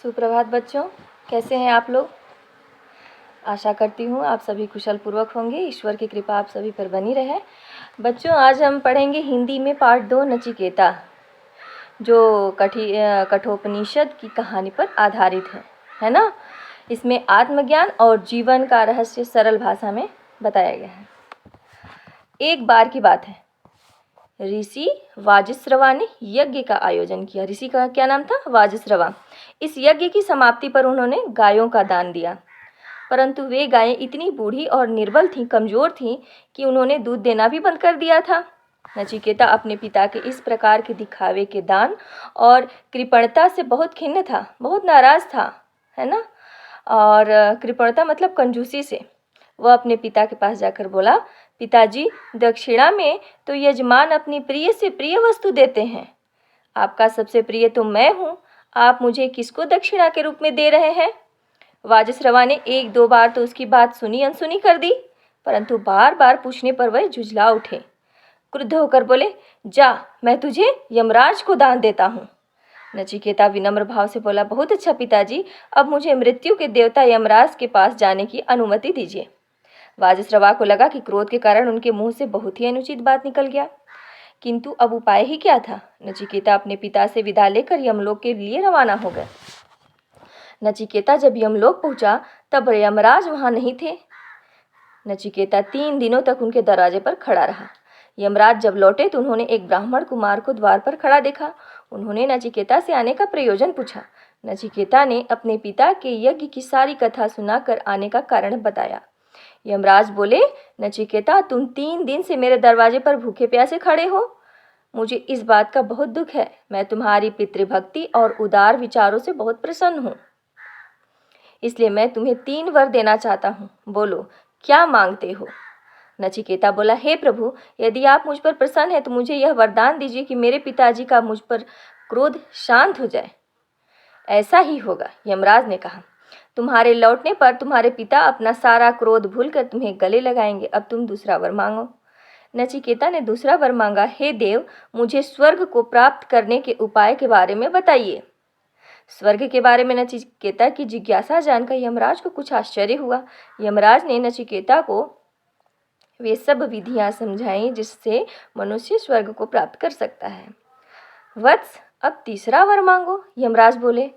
सुप्रभात बच्चों, कैसे हैं आप लोग। आशा करती हूँ आप सभी कुशल पूर्वक होंगे। ईश्वर की कृपा आप सभी पर बनी रहे। बच्चों, आज हम पढ़ेंगे हिंदी में पाठ 2 नचिकेता, जो कठोपनिषद की कहानी पर आधारित है ना। इसमें आत्मज्ञान और जीवन का रहस्य सरल भाषा में बताया गया है। एक बार की बात है, ऋषि वाजिश्रवा ने यज्ञ का आयोजन किया। ऋषि का क्या नाम था? वाजिश्रवा। इस यज्ञ की समाप्ति पर उन्होंने गायों का दान दिया, परंतु वे गायें इतनी बूढ़ी और निर्बल थीं, कमजोर थीं कि उन्होंने दूध देना भी बंद कर दिया था। नचिकेता अपने पिता के इस प्रकार के दिखावे के दान और कृपणता से बहुत खिन्न था, बहुत नाराज था, है ना। और कृपणता मतलब कंजूसी से। वह अपने पिता के पास जाकर बोला, पिताजी, दक्षिणा में तो यजमान अपनी प्रिय से प्रिय वस्तु देते हैं। आपका सबसे प्रिय तो मैं हूँ, आप मुझे किसको दक्षिणा के रूप में दे रहे हैं। वाजिश्रवा ने 1-2 बार तो उसकी बात सुनी अनसुनी कर दी, परंतु बार बार पूछने पर वह झुझला उठे। क्रुद्ध होकर बोले, जा, मैं तुझे यमराज को दान देता हूँ। नचिकेता विनम्र भाव से बोला, बहुत अच्छा पिताजी, अब मुझे मृत्यु के देवता यमराज के पास जाने की अनुमति दीजिए। वाजिश्रवा को लगा कि क्रोध के कारण उनके मुंह से बहुत ही अनुचित बात निकल गया, किंतु अब उपाय ही क्या था। नचिकेता अपने पिता से विदा लेकर यमलोक के लिए रवाना हो गए। नचिकेता जब यमलोक पहुंचा तब यमराज वहां नहीं थे। नचिकेता 3 दिनों तक उनके दरवाजे पर खड़ा रहा। यमराज जब लौटे तो उन्होंने एक ब्राह्मण कुमार को द्वार पर खड़ा देखा। उन्होंने नचिकेता से आने का प्रयोजन पूछा। नचिकेता ने अपने पिता के यज्ञ की सारी कथा सुनाकर आने का कारण बताया। यमराज बोले, नचिकेता, तुम 3 दिन से मेरे दरवाजे पर भूखे प्यासे खड़े हो। मुझे इस बात का बहुत दुख है। मैं तुम्हारी पितृभक्ति और उदार विचारों से बहुत प्रसन्न हूँ, इसलिए मैं तुम्हें 3 वर देना चाहता हूँ। बोलो, क्या मांगते हो। नचिकेता बोला, हे प्रभु, यदि आप मुझ पर प्रसन्न हैं तो मुझे यह वरदान दीजिए कि मेरे पिताजी का मुझ पर क्रोध शांत हो जाए। ऐसा ही होगा, यमराज ने कहा। तुम्हारे लौटने पर तुम्हारे पिता अपना सारा क्रोध भूलकर तुम्हें गले लगाएंगे। अब तुम दूसरा वर मांगो। नचिकेता ने दूसरा वर मांगा, हे देव, मुझे स्वर्ग को प्राप्त करने के उपाय के बारे में बताइए। स्वर्ग के बारे में नचिकेता की जिज्ञासा जानकर यमराज को कुछ आश्चर्य हुआ। यमराज ने नचिकेता को वे सब विधियां समझाई जिससे मनुष्य स्वर्ग को प्राप्त कर सकता है। वत्स, अब तीसरा वर मांगो, यमराज बोले।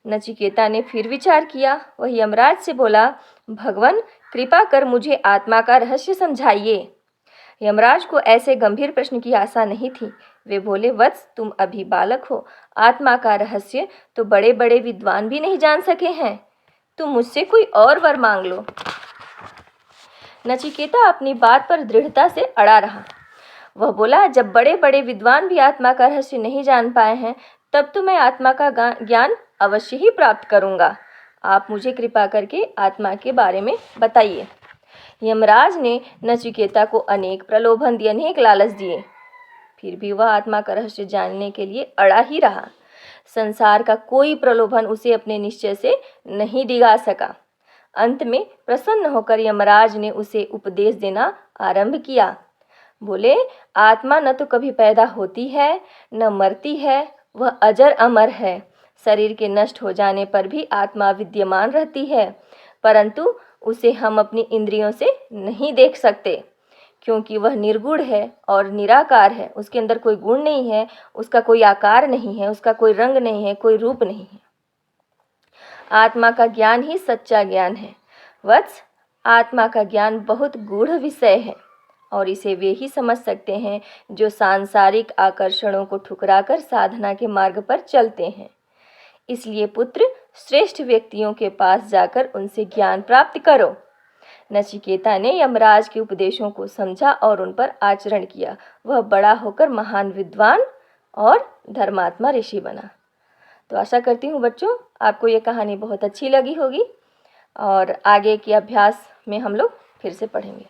नचिकेता ने फिर विचार किया। वह यमराज से बोला, भगवान, कृपा कर मुझे आत्मा का रहस्य समझाइए। यमराज को ऐसे गंभीर प्रश्न की आशा नहीं थी। वे बोले, वत्स, तुम अभी बालक हो, आत्मा का रहस्य तो बड़े बड़े विद्वान भी नहीं जान सके हैं। तुम मुझसे कोई और वर मांग लो। नचिकेता अपनी बात पर दृढ़ता से अड़ा रहा। वह बोला, जब बड़े बड़े विद्वान भी आत्मा का रहस्य नहीं जान पाए हैं, तब तो मैं आत्मा का ज्ञान अवश्य ही प्राप्त करूंगा। आप मुझे कृपा करके आत्मा के बारे में बताइए। यमराज ने नचिकेता को अनेक प्रलोभन दिए, अनेक लालच दिए, फिर भी वह आत्मा का रहस्य जानने के लिए अड़ा ही रहा। संसार का कोई प्रलोभन उसे अपने निश्चय से नहीं डिगा सका। अंत में प्रसन्न होकर यमराज ने उसे उपदेश देना आरंभ किया। बोले, आत्मा न तो कभी पैदा होती है न मरती है, वह अजर अमर है। शरीर के नष्ट हो जाने पर भी आत्मा विद्यमान रहती है, परंतु उसे हम अपनी इंद्रियों से नहीं देख सकते, क्योंकि वह निर्गुण है और निराकार है। उसके अंदर कोई गुण नहीं है, उसका कोई आकार नहीं है, उसका कोई रंग नहीं है, कोई रूप नहीं है। आत्मा का ज्ञान ही सच्चा ज्ञान है। वत्स, आत्मा का ज्ञान बहुत गूढ़ विषय है और इसे वे ही समझ सकते हैं जो सांसारिक आकर्षणों को ठुकराकर साधना के मार्ग पर चलते हैं। इसलिए पुत्र, श्रेष्ठ व्यक्तियों के पास जाकर उनसे ज्ञान प्राप्त करो। नचिकेता ने यमराज के उपदेशों को समझा और उन पर आचरण किया। वह बड़ा होकर महान विद्वान और धर्मात्मा ऋषि बना। तो आशा करती हूँ बच्चों, आपको ये कहानी बहुत अच्छी लगी होगी और आगे के अभ्यास में हम लोग फिर से पढ़ेंगे।